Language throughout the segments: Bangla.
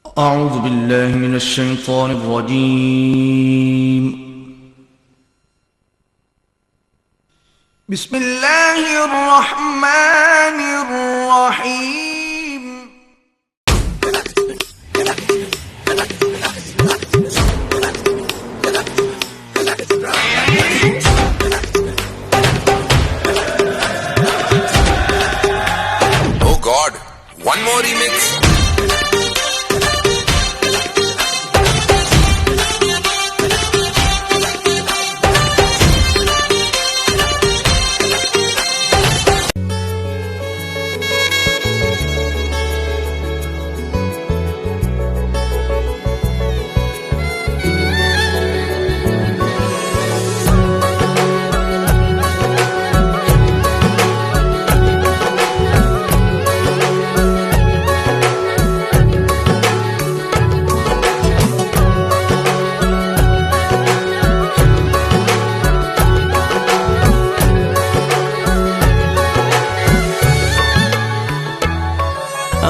أعوذ بالله من الشيطان الرجيم. بسم الله الرحمن الرحيم. Oh God, one more remix.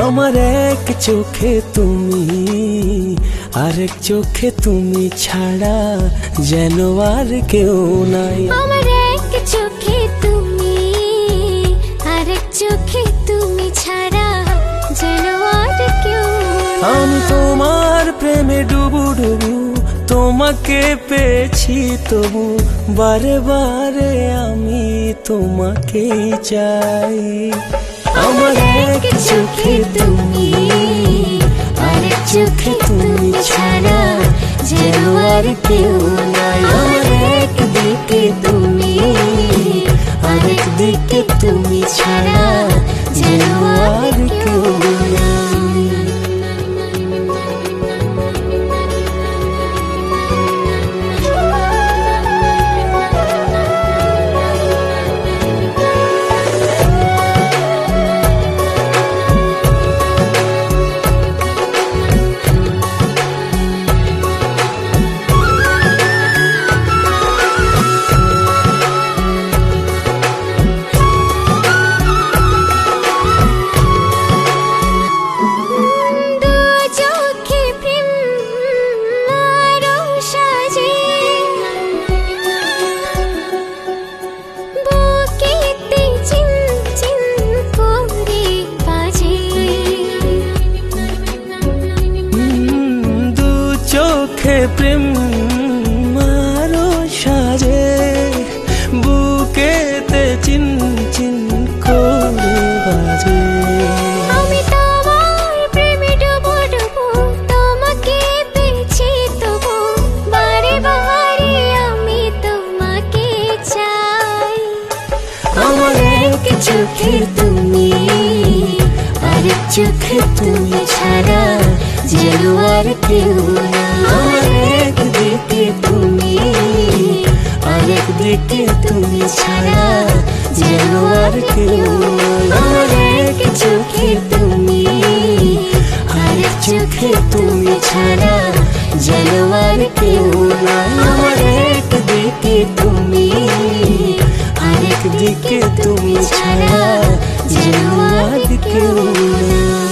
আমার এক চোখে তুমি, আরেক চোখে তুমি ছাড়া যেন আর কেউ নাই। আমার এক চোখে তুমি, আরেক চোখে তুমি ছাড়া যেন আর কেউ নাই। আমি তোমার প্রেমে ডুবু ডুবু, তোমাকে পেয়েছি তবু বারে বারে আমি তোমাকেই চাই। আমার এক চোখে তুমি, আরেক চোখে তুমি ছাড়া যেন আর কেউ নাই। আমার এক দিকে তুমি, আরেক দিকে তুমি ছাড়া যেন আর কেউ নাই। প্রেম আরো সাজে, বুকেতে চিন চিন করে বাজে। আমি তোমার প্রেমে ডুবু ডুবু, তোমাকে পেয়েছি তবু বারে বারে আমি তোমাকে চাই। আমার এক চোখে তুমি, আরেক চোখে তুমি ছাড়া যেন আর কেউ নাই। আমার এক দিকে তুমি, আরেক দিকে তুমি ছাড়া যেন আর কেউ নাই। আমার এক চোখে তুমি, আরেক চোখে তুমি ছাড়া যেন আর কেউ নাই। আমার এক দিকে তুমি, আরেক দিকে তুমি ছাড়া যেন আর কেউ নাই।